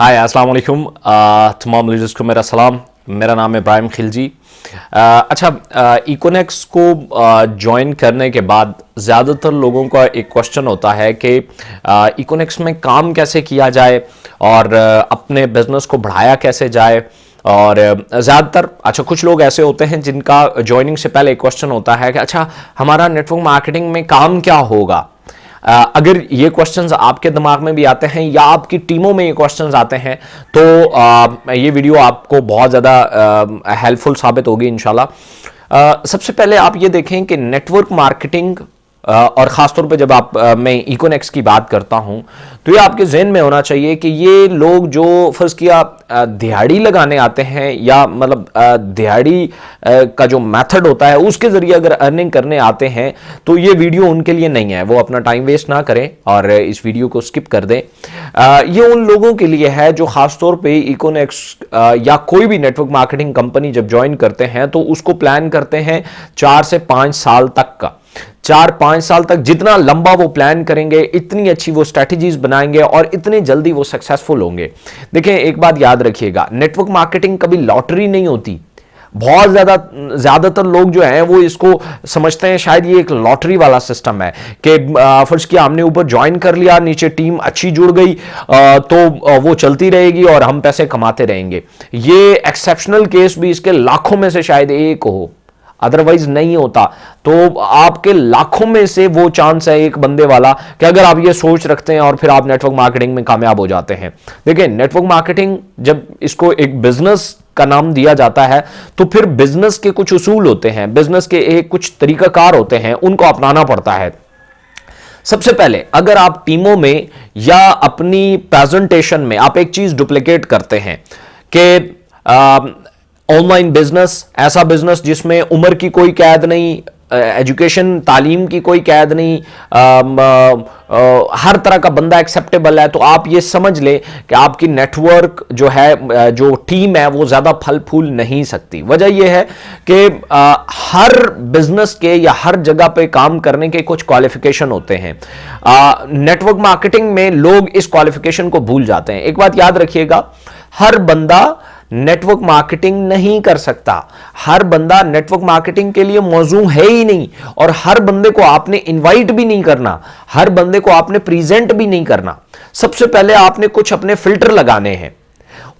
हाय अस्सलाम वालेकुम। तमाम लीडर्स को मेरा सलाम। मेरा नाम है इब्राहिम खिलजी। इकोनेक्स को ज्वाइन करने के बाद ज़्यादातर लोगों का एक क्वेश्चन होता है कि इकोनेक्स में काम कैसे किया जाए और अपने बिजनेस को बढ़ाया कैसे जाए। और ज़्यादातर कुछ लोग ऐसे होते हैं जिनका ज्वाइनिंग से पहले एक क्वेश्चन होता है कि हमारा नेटवर्क मार्केटिंग में काम क्या होगा। अगर ये क्वेश्चंस आपके दिमाग में भी आते हैं या आपकी टीमों में ये क्वेश्चंस आते हैं तो ये वीडियो आपको बहुत ज़्यादा हेल्पफुल साबित होगी इंशाल्लाह। सबसे पहले आप ये देखें कि नेटवर्क मार्केटिंग और ख़ासतौर पे जब मैं इकोनेक्स की बात करता हूं तो ये आपके जहन में होना चाहिए कि ये लोग जो फर्ज किया दिहाड़ी लगाने आते हैं या मतलब दिहाड़ी का जो मेथड होता है उसके ज़रिए अगर अर्निंग करने आते हैं तो ये वीडियो उनके लिए नहीं है। वो अपना टाइम वेस्ट ना करें और इस वीडियो को स्किप कर दें। ये उन लोगों के लिए है जो ख़ासतौर पे इकोनेक्स या कोई भी नेटवर्क मार्केटिंग कंपनी जब ज्वाइन करते हैं तो उसको प्लान करते हैं 4 से 5 साल तक का। 4-5 साल तक जितना लंबा वो प्लान करेंगे इतनी अच्छी वो स्ट्रैटेजीज बनाएंगे और इतने जल्दी वो सक्सेसफुल होंगे। देखें, एक बात याद रखिएगा, नेटवर्क मार्केटिंग कभी लॉटरी नहीं होती। बहुत ज्यादातर लोग जो हैं वो इसको समझते हैं शायद ये एक लॉटरी वाला सिस्टम है कि फर्ज किया हमने ऊपर ज्वाइन कर लिया, नीचे टीम अच्छी जुड़ गई तो वो चलती रहेगी और हम पैसे कमाते रहेंगे। ये एक्सेप्शनल केस भी इसके लाखों में से शायद एक हो, अदरवाइज नहीं होता। तो आपके लाखों में से वो चांस है एक बंदे वाला कि अगर आप ये सोच रखते हैं और फिर आप नेटवर्क मार्केटिंग में कामयाब हो जाते हैं। देखिए, नेटवर्क मार्केटिंग जब इसको एक बिजनेस का नाम दिया जाता है तो फिर बिजनेस के कुछ उसूल होते हैं, बिजनेस के एक कुछ तरीकाकार होते हैं, उनको अपनाना पड़ता है। सबसे पहले अगर आप टीमों में या अपनी प्रेजेंटेशन में आप एक चीज डुप्लीकेट करते हैं कि ऑनलाइन बिजनेस, ऐसा बिजनेस जिसमें उम्र की कोई कैद नहीं, एजुकेशन तालीम की कोई कैद नहीं, हर तरह का बंदा एक्सेप्टेबल है, तो आप ये समझ लें कि आपकी नेटवर्क जो है, जो टीम है, वो ज़्यादा फल फूल नहीं सकती। वजह यह है कि हर बिजनेस के या हर जगह पे काम करने के कुछ क्वालिफिकेशन होते हैं। नेटवर्क मार्केटिंग में लोग इस क्वालिफिकेशन को भूल जाते हैं। एक बात याद रखिएगा, हर बंदा नेटवर्क मार्केटिंग नहीं कर सकता, हर बंदा नेटवर्क मार्केटिंग के लिए मौजूद है ही नहीं, और हर बंदे को आपने इनवाइट भी नहीं करना, हर बंदे को आपने प्रेजेंट भी नहीं करना। सबसे पहले आपने कुछ अपने फिल्टर लगाने हैं।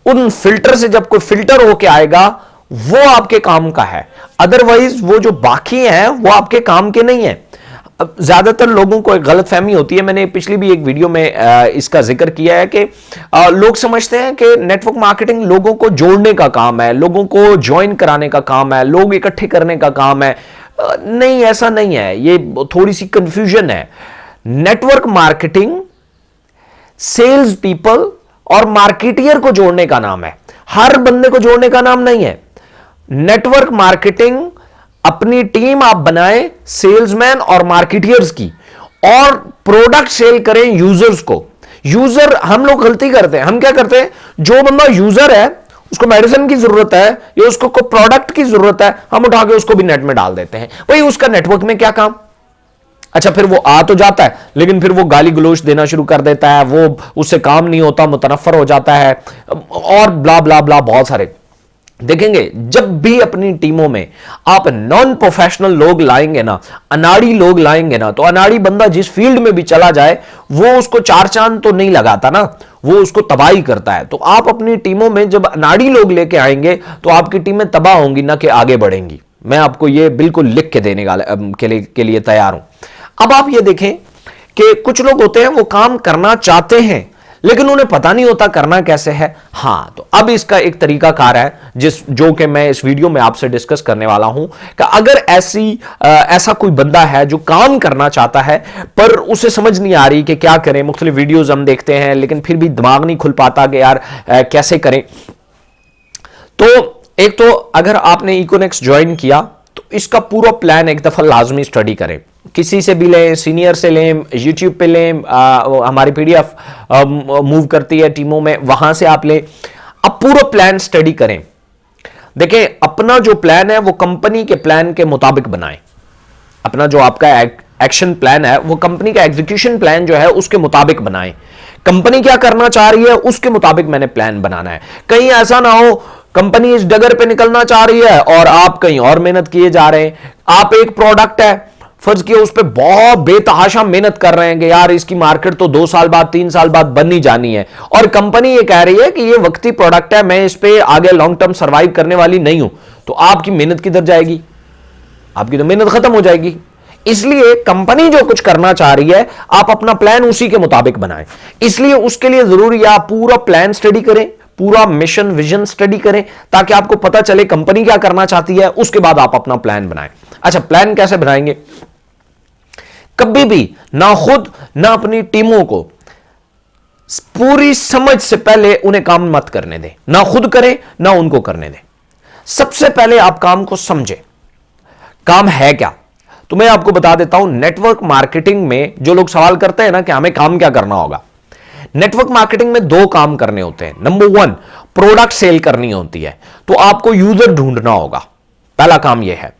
उन फिल्टर से जब कोई फिल्टर होके आएगा वो आपके काम का है, अदरवाइज वो जो बाकी हैं वो आपके काम के नहीं है। अब ज्यादातर लोगों को एक गलतफहमी होती है, मैंने पिछली भी एक वीडियो में इसका जिक्र किया है कि लोग समझते हैं कि नेटवर्क मार्केटिंग लोगों को जोड़ने का काम है, लोगों को ज्वाइन कराने का काम है, लोग इकट्ठे करने का काम है। नहीं, ऐसा नहीं है, ये थोड़ी सी कंफ्यूजन है। नेटवर्क मार्केटिंग सेल्स पीपल और मार्केटियर को जोड़ने का नाम है, हर बंदे को जोड़ने का नाम नहीं है। नेटवर्क मार्केटिंग अपनी टीम आप बनाएं सेल्समैन और मार्केटियर्स की, और प्रोडक्ट सेल करें यूजर्स को। यूजर, हम लोग गलती करते हैं, हम क्या करते हैं, जो बंदा यूजर है उसको मेडिसिन की जरूरत है या उसको कोई प्रोडक्ट की जरूरत है, हम उठा के उसको भी नेट में डाल देते हैं। भाई उसका नेटवर्क में क्या काम। फिर वो आ तो जाता है लेकिन फिर वो गाली गलोच देना शुरू कर देता है, वो उससे काम नहीं होता, मुतनफर हो जाता है और ब्ला ब्ला ब्ला बहुत सारे। देखेंगे, जब भी अपनी टीमों में आप नॉन प्रोफेशनल लोग लाएंगे ना, अनाड़ी लोग लाएंगे ना, तो अनाड़ी बंदा जिस फील्ड में भी चला जाए वो उसको 4 चांद तो नहीं लगाता ना, वो उसको तबाही करता है। तो आप अपनी टीमों में जब अनाड़ी लोग लेके आएंगे तो आपकी टीमें तबाह होंगी ना कि आगे बढ़ेंगी। मैं आपको ये बिल्कुल लिख के देने के लिए तैयार हूं। अब आप ये देखें कि कुछ लोग होते हैं वो काम करना चाहते हैं लेकिन उन्हें पता नहीं होता करना कैसे है। तो अब इसका एक तरीका कार है जो कि मैं इस वीडियो में आपसे डिस्कस करने वाला हूं कि अगर ऐसा कोई बंदा है जो काम करना चाहता है पर उसे समझ नहीं आ रही कि क्या करें, मुख्तलिफ वीडियोज हम देखते हैं लेकिन फिर भी दिमाग नहीं खुल पाता कि यार कैसे करें। तो एक तो अगर आपने इकोनेक्स ज्वाइन किया तो इसका पूरा प्लान एक दफा लाजमी स्टडी करें, किसी से भी लें, सीनियर से लें, यूट्यूब पे लें, हमारी पीडीएफ मूव करती है टीमों में, वहां से आप लें। अब पूरा प्लान स्टडी करें। देखें, अपना जो प्लान है वो कंपनी के प्लान के मुताबिक बनाएं। अपना जो आपका एक्शन प्लान है वो कंपनी का एग्जीक्यूशन प्लान जो है उसके मुताबिक बनाएं। कंपनी क्या करना चाह रही है उसके मुताबिक मैंने प्लान बनाना है। कहीं ऐसा ना हो कंपनी इस डगर पे निकलना चाह रही है और आप कहीं और मेहनत किए जा रहे हैं। आप एक प्रोडक्ट है फर्ज किया उस पर बहुत बेतहाशा मेहनत कर रहे हैं कि यार इसकी मार्केट तो 2 साल बाद 3 साल बाद बननी जानी है, और कंपनी ये कह रही है कि ये वक्ती प्रोडक्ट है, मैं इस पे आगे लॉन्ग टर्म सर्वाइव करने वाली नहीं हूं, तो आपकी मेहनत किधर जाएगी? आपकी तो मेहनत खत्म हो जाएगी। इसलिए कंपनी जो कुछ करना चाह रही है आप अपना प्लान उसी के मुताबिक बनाएं। इसलिए उसके लिए जरूरी है आप पूरा प्लान स्टडी करें, पूरा मिशन विजन स्टडी करें, ताकि आपको पता चले कंपनी क्या करना चाहती है, उसके बाद आप अपना प्लान बनाएं। अच्छा, प्लान कैसे बनाएंगे? कभी भी ना खुद ना अपनी टीमों को पूरी समझ से पहले उन्हें काम मत करने दें। ना खुद करें ना उनको करने दें। सबसे पहले आप काम को समझें, काम है क्या। तो मैं आपको बता देता हूं, नेटवर्क मार्केटिंग में जो लोग सवाल करते हैं ना कि हमें काम क्या करना होगा, नेटवर्क मार्केटिंग में 2 काम करने होते हैं। नंबर 1 प्रोडक्ट सेल करनी होती है, तो आपको यूजर ढूंढना होगा। पहला काम यह है,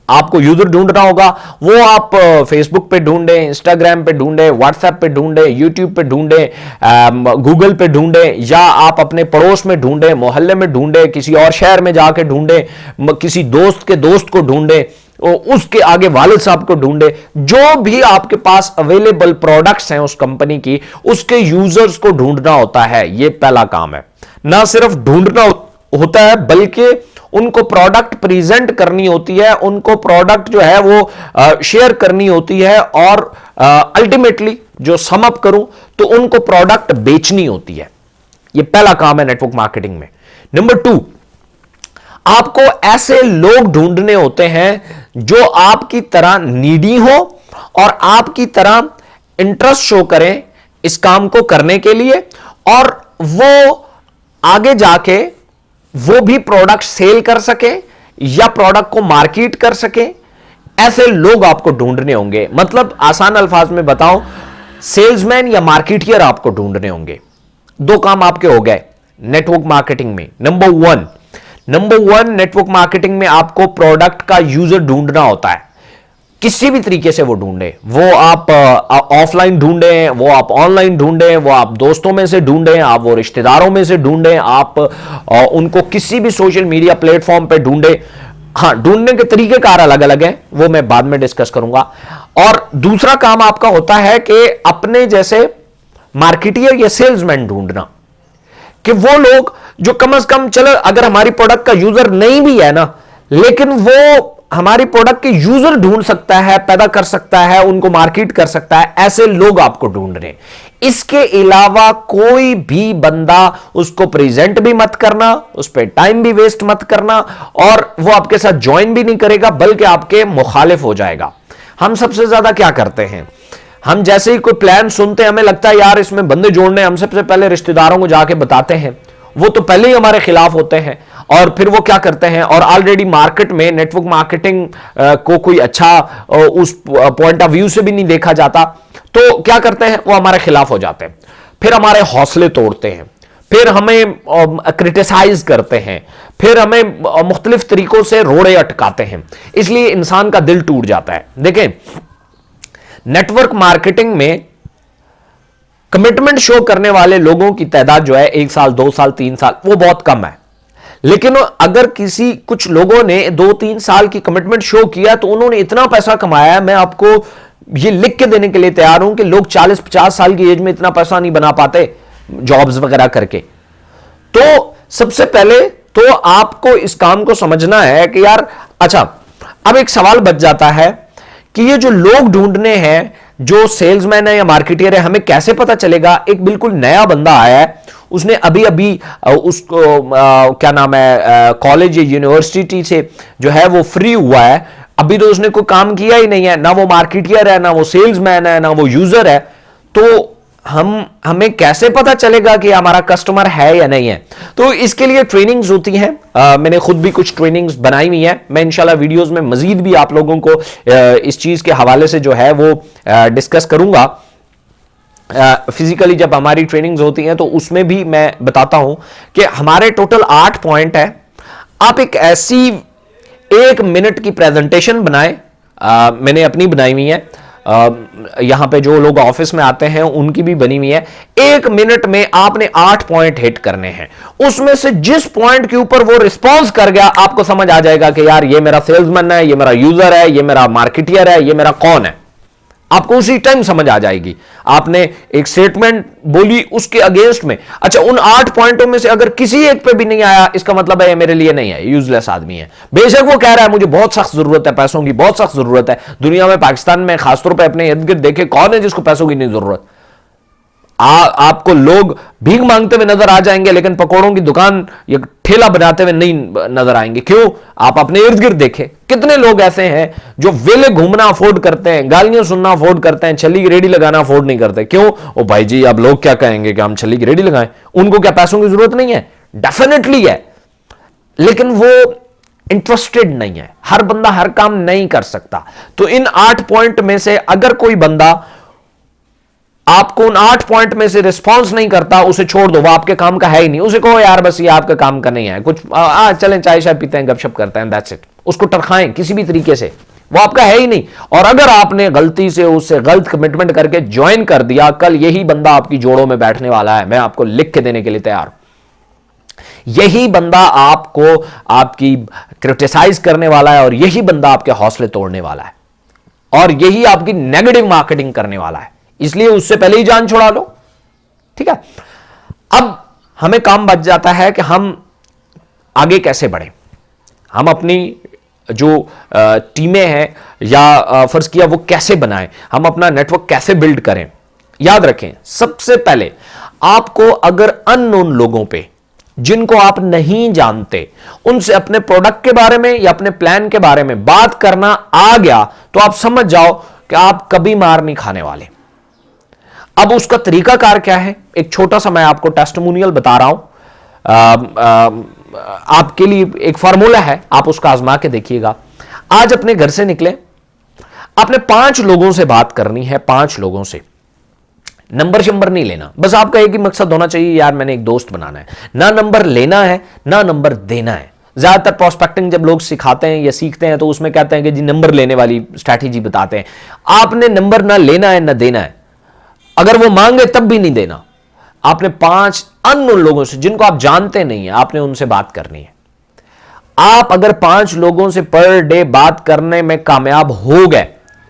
आपको यूजर ढूंढना होगा। वो आप फेसबुक पे ढूंढे, इंस्टाग्राम पे ढूंढे, व्हाट्सएप पे ढूंढे, यूट्यूब पे ढूंढे, गूगल पे ढूंढे, या आप अपने पड़ोस में ढूंढे, मोहल्ले में ढूंढे, किसी और शहर में जाके ढूंढे, किसी दोस्त के दोस्त को ढूंढे, उसके आगे वालिद साहब को ढूंढे। जो भी आपके पास अवेलेबल प्रोडक्ट्स हैं उस कंपनी की, उसके यूजर्स को ढूंढना होता है। यह पहला काम है। ना सिर्फ ढूंढना होता है बल्कि उनको प्रोडक्ट प्रेजेंट करनी होती है, उनको प्रोडक्ट जो है वो शेयर करनी होती है, और अल्टीमेटली जो सम अप करूं तो उनको प्रोडक्ट बेचनी होती है। यह पहला काम है नेटवर्क मार्केटिंग में। नंबर 2, आपको ऐसे लोग ढूंढने होते हैं जो आपकी तरह नीडी हो और आपकी तरह इंटरेस्ट शो करें इस काम को करने के लिए, और वो आगे जाके वो भी प्रोडक्ट सेल कर सके या प्रोडक्ट को मार्केट कर सके। ऐसे लोग आपको ढूंढने होंगे। मतलब आसान अल्फाज में बताओ, सेल्समैन या मार्केटियर आपको ढूंढने होंगे। 2 काम आपके हो गए नेटवर्क मार्केटिंग में। नंबर 1 नेटवर्क मार्केटिंग में आपको प्रोडक्ट का यूजर ढूंढना होता है। किसी भी तरीके से वो ढूंढे, वो आप ऑफलाइन ढूंढें, वो आप ऑनलाइन ढूंढें, वो आप दोस्तों में से ढूंढें, आप वो रिश्तेदारों में से ढूंढें, आप उनको किसी भी सोशल मीडिया प्लेटफॉर्म पे ढूंढें। हाँ, ढूंढने के तरीके कार अलग अलग हैं, वो मैं बाद में डिस्कस करूंगा। और दूसरा काम आपका होता है कि अपने जैसे मार्केटियर या सेल्समैन ढूंढना, कि वो लोग जो कम से कम, चलो अगर हमारी प्रोडक्ट का यूजर नहीं भी है ना, लेकिन वो हमारी प्रोडक्ट के यूजर ढूंढ सकता है, पैदा कर सकता है, उनको मार्केट कर सकता है। ऐसे लोग आपको ढूंढ रहे हैं। इसके अलावा कोई भी बंदा उसको प्रेजेंट भी मत करना, उस पर टाइम भी वेस्ट मत करना, और वो आपके साथ ज्वाइन भी नहीं करेगा बल्कि आपके मुखालिफ हो जाएगा। हम सबसे ज्यादा क्या करते हैं, हम जैसे ही कोई प्लान सुनते हैं, हमें लगता है यार इसमें बंदे जोड़ने, हम सबसे पहले रिश्तेदारों को जाके बताते हैं। वो तो पहले ही हमारे खिलाफ होते हैं, और फिर वो क्या करते हैं, और ऑलरेडी मार्केट में नेटवर्क मार्केटिंग को कोई अच्छा उस पॉइंट ऑफ व्यू से भी नहीं देखा जाता, तो क्या करते हैं, वो हमारे खिलाफ हो जाते हैं, फिर हमारे हौसले तोड़ते हैं, फिर हमें क्रिटिसाइज करते हैं, फिर हमें मुख्तलिफ तरीकों से रोड़े अटकाते हैं। इसलिए इंसान का दिल टूट जाता है। देखें, नेटवर्क मार्केटिंग में कमिटमेंट शो करने वाले लोगों की तादाद जो है 1 साल 2 साल 3 साल वो बहुत कम है। लेकिन अगर किसी कुछ लोगों ने 2-3 साल की कमिटमेंट शो किया तो उन्होंने इतना पैसा कमाया, मैं आपको ये लिख के देने के लिए तैयार हूं कि लोग 40-50 साल की एज में इतना पैसा नहीं बना पाते जॉब्स वगैरह करके। तो सबसे पहले तो आपको इस काम को समझना है कि यार, अच्छा, अब एक सवाल बच जाता है कि ये जो लोग ढूंढने हैं, जो सेल्समैन है या मार्केटियर है, हमें कैसे पता चलेगा? एक बिल्कुल नया बंदा आया है, उसने अभी अभी उसको क्या नाम है, कॉलेज या यूनिवर्सिटी से जो है वो फ्री हुआ है, अभी तो उसने कोई काम किया ही नहीं है, ना वो मार्केटियर है, ना वो सेल्समैन है, ना वो यूजर है, तो हमें कैसे पता चलेगा कि हमारा कस्टमर है या नहीं है? तो इसके लिए ट्रेनिंग्स होती हैं। मैंने खुद भी कुछ ट्रेनिंग्स बनाई हुई हैं। मैं इंशाल्लाह वीडियोस में मजीद भी आप लोगों को इस चीज के हवाले से जो है वो डिस्कस करूंगा। फिजिकली जब हमारी ट्रेनिंग्स होती हैं तो उसमें भी मैं बताता हूं कि हमारे टोटल 8 पॉइंट है। आप एक ऐसी 1 मिनट की प्रेजेंटेशन बनाएं, मैंने अपनी बनाई हुई है, यहां पे जो लोग ऑफिस में आते हैं उनकी भी बनी हुई है। 1 मिनट में आपने 8 पॉइंट हिट करने हैं। उसमें से जिस पॉइंट के ऊपर वो रिस्पॉन्स कर गया, आपको समझ आ जाएगा कि यार ये मेरा सेल्समैन है, ये मेरा यूजर है, ये मेरा मार्केटियर है, ये मेरा कौन है। आपको उसी टाइम समझ आ जाएगी। आपने एक स्टेटमेंट बोली उसके अगेंस्ट में, अच्छा उन 8 पॉइंटों में से अगर किसी एक पे भी नहीं आया, इसका मतलब है ये मेरे लिए नहीं है, यूजलेस आदमी है। बेशक वो कह रहा है मुझे बहुत सख्त जरूरत है पैसों की, बहुत सख्त जरूरत है। दुनिया में, पाकिस्तान में खासतौर पर अपने इर्द गिर्द देखे, कौन है जिसको पैसों की नहीं जरूरत। आपको लोग भीख मांगते हुए नजर आ जाएंगे, लेकिन पकौड़ों की दुकान या ठेला बनाते हुए नहीं नजर आएंगे। क्यों? आप अपने इर्द गिर्द देखें, कितने लोग ऐसे हैं जो वेले घूमना अफोर्ड करते हैं, गालियां सुनना अफोर्ड करते हैं, छली की रेडी लगाना अफोर्ड नहीं करते। क्यों? ओ भाई जी, अब लोग क्या कहेंगे कि हम छली की रेडी लगाएं। उनको क्या पैसों की जरूरत नहीं है? डेफिनेटली है, लेकिन वो इंटरेस्टेड नहीं है। हर बंदा हर काम नहीं कर सकता। तो इन 8 पॉइंट में से अगर कोई बंदा आपको उन 8 पॉइंट में से रिस्पॉन्स नहीं करता, उसे छोड़ दो, वो आपके काम का है ही नहीं। उसे कहो यार बस ये आपका काम का नहीं है, कुछ चलें चाय शाय पीते हैं, गपशप करते हैं, दैट्स इट। उसको टरखाएं किसी भी तरीके से, वो आपका है ही नहीं। और अगर आपने गलती से उससे गलत कमिटमेंट करके ज्वाइन कर दिया, कल यही बंदा आपकी जोड़ों में बैठने वाला है। मैं आपको लिख के देने के लिए तैयार हूं। यही बंदा आपको आपकी क्रिटिसाइज करने वाला है, और यही बंदा आपके हौसले तोड़ने वाला है, और यही आपकी नेगेटिव मार्केटिंग करने वाला है। इसलिए उससे पहले ही जान छुड़ा लो, ठीक है। अब हमें काम बच जाता है कि हम आगे कैसे बढ़ें। हम अपनी जो टीमें हैं या फर्ज किया वो कैसे बनाएं, हम अपना नेटवर्क कैसे बिल्ड करें। याद रखें, सबसे पहले आपको अगर अननोन लोगों पे, जिनको आप नहीं जानते, उनसे अपने प्रोडक्ट के बारे में या अपने प्लान के बारे में बात करना आ गया, तो आप समझ जाओ कि आप कभी मार नहीं खाने वाले। अब उसका तरीकाकार क्या है? एक छोटा सा मैं आपको टेस्टिमोनियल बता रहा हूं। आपके लिए एक फार्मूला है, आप उसका आजमा के देखिएगा। आज अपने घर से निकले, आपने 5 लोगों से बात करनी है। 5 लोगों से, नंबर शंबर नहीं लेना, बस आपका एक ही मकसद होना चाहिए, यार मैंने एक दोस्त बनाना है। ना नंबर लेना है, ना नंबर देना है। ज्यादातर प्रोस्पेक्टिंग जब लोग सिखाते हैं या सीखते हैं तो उसमें कहते हैं कि जी नंबर लेने वाली स्ट्रैटेजी बताते हैं। आपने नंबर ना लेना है ना देना है। अगर वो मांगे तब भी नहीं देना। आपने 5 अननोन लोगों से, जिनको आप जानते नहीं है, आपने उनसे बात करनी है। आप अगर 5 लोगों से पर डे बात करने में कामयाब हो गए,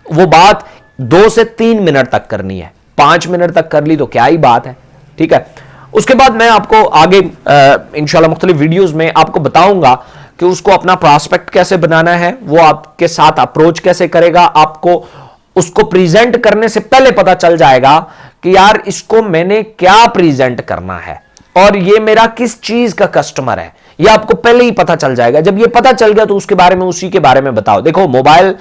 वो बात 2 से 3 मिनट तक करनी है। 5 मिनट तक कर ली तो क्या ही बात है, ठीक है। उसके बाद मैं आपको आगे इंशाल्लाह मुख्तलिफ वीडियोस में आपको बताऊंगा कि उसको अपना प्रॉस्पेक्ट कैसे बनाना है, वो आपके साथ अप्रोच कैसे करेगा। आपको उसको प्रेजेंट करने से पहले पता चल जाएगा कि यार इसको मैंने क्या प्रेजेंट करना है और ये मेरा किस चीज का कस्टमर है, ये आपको पहले ही पता चल जाएगा। जब ये पता चल गया तो उसके बारे में, उसी के बारे में बताओ। देखो, मोबाइल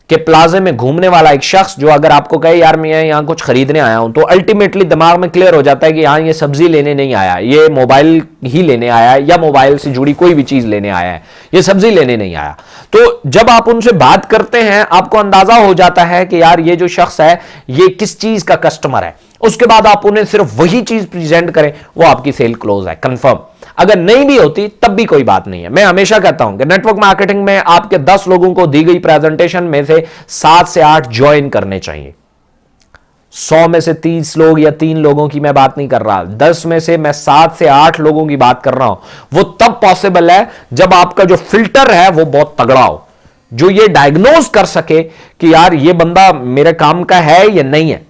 के प्लाजे में घूमने वाला एक शख्स जो अगर आपको कहे यार मैं यहां कुछ खरीदने आया हूं, तो अल्टीमेटली दिमाग में क्लियर हो जाता है कि यहां ये सब्जी लेने नहीं आया, ये मोबाइल ही लेने आया है, या मोबाइल से जुड़ी कोई भी चीज लेने आया है, ये सब्जी लेने नहीं आया। तो जब आप उनसे बात करते हैं, आपको अंदाजा हो जाता है कि यार ये जो शख्स है ये किस चीज का कस्टमर है। उसके बाद आप उन्हें सिर्फ वही चीज प्रेजेंट करें, वो आपकी सेल क्लोज है, कंफर्म। अगर नहीं भी होती तब भी कोई बात नहीं है। मैं हमेशा कहता हूं कि नेटवर्क मार्केटिंग में आपके 10 लोगों को दी गई प्रेजेंटेशन में से 7 से 8 ज्वाइन करने चाहिए। 100 में से 30 लोग या 3 लोगों की मैं बात नहीं कर रहा, 10 में से मैं 7 से 8 लोगों की बात कर रहा हूं। वो तब पॉसिबल है जब आपका जो फिल्टर है वो बहुत तगड़ा हो, जो ये डायग्नोज कर सके कि यार ये बंदा मेरे काम का है या नहीं है।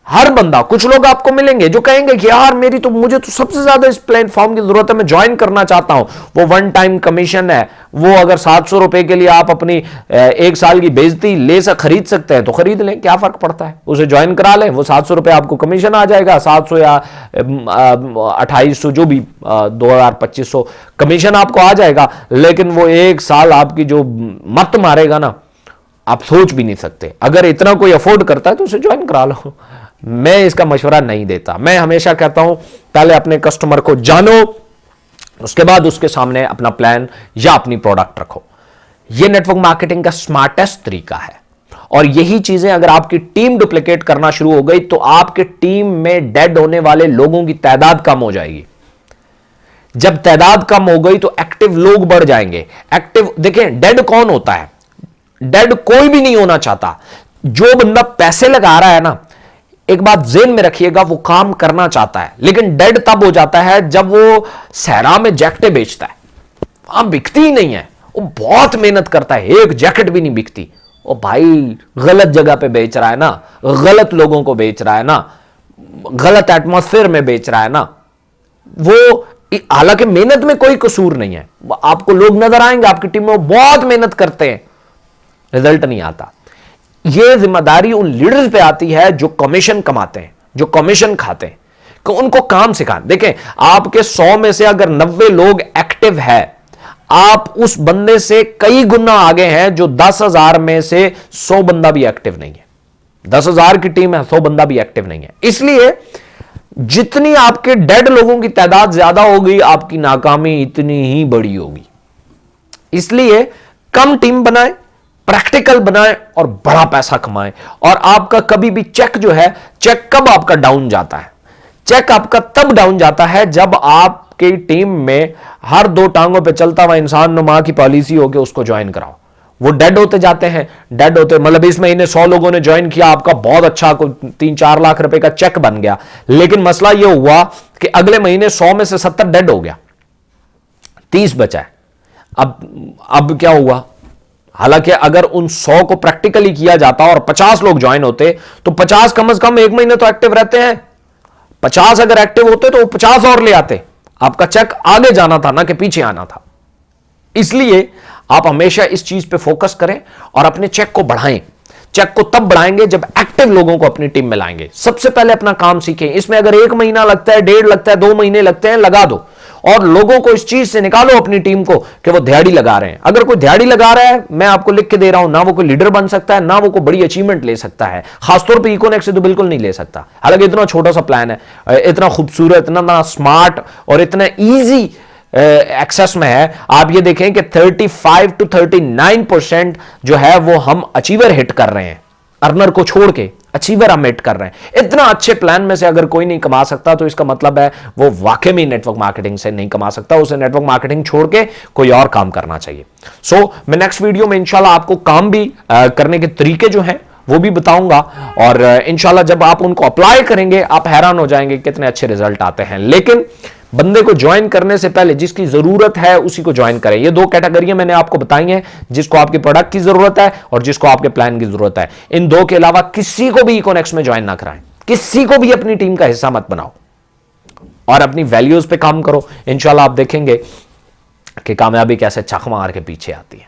हर बंदा, कुछ लोग आपको मिलेंगे जो कहेंगे कि यार मुझे तो सबसे ज्यादा इस प्लेटफॉर्म की जरूरत है, मैं ज्वाइन करना चाहता हूं। वो 1 टाइम कमीशन है, वो अगर 700 रुपए के लिए आप अपनी 1 साल की बेइज्जती खरीद सकते हैं तो खरीद लें, क्या फर्क पड़ता है, उसे ज्वाइन करा लें। वो 700 रुपए आपको कमीशन आ जाएगा, 700 या 2800 जो भी 2000-2500 कमीशन आपको आ जाएगा। लेकिन वो 1 साल आपकी जो मत मारेगा ना, आप सोच भी नहीं सकते। अगर इतना कोई अफोर्ड करता है तो उसे ज्वाइन करा लो। मैं इसका मशवरा नहीं देता। मैं हमेशा कहता हूं पहले अपने कस्टमर को जानो, उसके बाद उसके सामने अपना प्लान या अपनी प्रोडक्ट रखो। यह नेटवर्क मार्केटिंग का स्मार्टेस्ट तरीका है। और यही चीजें अगर आपकी टीम डुप्लीकेट करना शुरू हो गई तो आपके टीम में डेड होने वाले लोगों की तादाद कम हो जाएगी। जब तादाद कम हो गई तो एक्टिव लोग बढ़ जाएंगे। एक्टिव, देखें, डेड कौन होता है? डेड कोई भी नहीं होना चाहता। जो बंदा पैसे लगा रहा है ना, एक बात ज़हन में रखिएगा, वो काम करना चाहता है, लेकिन डेड तब हो जाता है जब वो सहरा में जैकेटें बेचता है, वहां बिकती ही नहीं है। वो बहुत मेहनत करता है, एक जैकेट भी नहीं बिकती। ओ भाई, गलत जगह पे बेच रहा है ना, गलत लोगों को बेच रहा है ना, गलत एटमॉस्फेयर में बेच रहा है ना। वो हालांकि मेहनत में कोई कसूर नहीं है, आपको लोग नजर आएंगे आपकी टीम में वो बहुत मेहनत करते हैं, रिजल्ट नहीं आता। यह जिम्मेदारी उन लीडर्स पे आती है जो कमीशन कमाते हैं, जो कमीशन खाते हैं, कि उनको काम सिखाएं। देखें, आपके 100 में से अगर 90 लोग एक्टिव है, आप उस बंदे से कई गुना आगे हैं जो 10,000 में से 100 बंदा भी एक्टिव नहीं है। 10,000 की टीम है, 100 बंदा भी एक्टिव नहीं है। इसलिए जितनी आपके डेड लोगों की तादाद ज्यादा होगी, आपकी नाकामी इतनी ही बड़ी होगी। इसलिए कम टीम बनाएं, प्रैक्टिकल बनाएं और बड़ा पैसा कमाएं। और आपका कभी भी चेक जो है, चेक कब आपका डाउन जाता है? चेक आपका तब डाउन जाता है जब आपकी टीम में हर 2 टांगों पे चलता हुआ इंसान नुमा की पॉलिसी हो के उसको ज्वाइन कराओ। वो डेड होते जाते हैं, डेड होते, मतलब इस महीने 100 लोगों ने ज्वाइन किया, आपका बहुत अच्छा 3-4 लाख रुपए का चेक बन गया। लेकिन मसला यह हुआ कि अगले महीने 100 में से 70 डेड हो गया, 30 बचा है। अब क्या हुआ? हालांकि अगर उन 100 को प्रैक्टिकली किया जाता और 50 लोग ज्वाइन होते तो 50 कम से कम 1 महीने तो एक्टिव रहते हैं। 50 अगर एक्टिव होते तो वो 50 और ले आते, आपका चेक आगे जाना था ना कि पीछे आना था। इसलिए आप हमेशा इस चीज पे फोकस करें और अपने चेक को बढ़ाएं। चेक को तब बढ़ाएंगे जब एक्टिव लोगों को अपनी टीम में लाएंगे। सबसे पहले अपना काम सीखें। इसमें अगर 1 महीना लगता है, 1.5 लगता है, 2 महीने लगते हैं, लगा दो और लोगों को इस चीज से निकालो अपनी टीम को कि वो दिहाड़ी लगा रहे हैं। अगर कोई दिहाड़ी लगा रहा है, मैं आपको लिख के दे रहा हूं, ना वो कोई लीडर बन सकता है, ना वो कोई बड़ी अचीवमेंट ले सकता है। खासतौर पे इकोनेक्ट से तो बिल्कुल नहीं ले सकता। हालांकि इतना छोटा सा प्लान है, इतना खूबसूरत, इतना स्मार्ट और इतना ईजी एक्सेस में है। आप ये देखें कि 35 to 39% जो है वो हम अचीवर हिट कर रहे हैं, अर्नर को छोड़ के अचीवर हम हिट कर रहे हैं। इतना अच्छे प्लान में से अगर कोई नहीं कमा सकता तो इसका मतलब है वो वाकई में नेटवर्क मार्केटिंग से नहीं कमा सकता। उसे नेटवर्क मार्केटिंग छोड़ के कोई और काम करना चाहिए। मैं नेक्स्ट वीडियो में इंशाल्लाह आपको काम भी करने के तरीके जो हैं वो भी बताऊंगा और इंशाल्लाह जब आप उनको अप्लाई करेंगे आप हैरान हो जाएंगे कितने अच्छे रिजल्ट आते हैं। लेकिन बंदे को ज्वाइन करने से पहले जिसकी जरूरत है उसी को ज्वाइन करें। ये 2 कैटेगरियां मैंने आपको बताई हैं, जिसको आपके प्रोडक्ट की जरूरत है और जिसको आपके प्लान की जरूरत है। इन 2 के अलावा किसी को भी इकोनेक्स में ज्वाइन ना कराएं, किसी को भी अपनी टीम का हिस्सा मत बनाओ और अपनी वैल्यूज पे काम करो। इंशाल्लाह आप देखेंगे कि कामयाबी कैसे चक मार के पीछे आती है।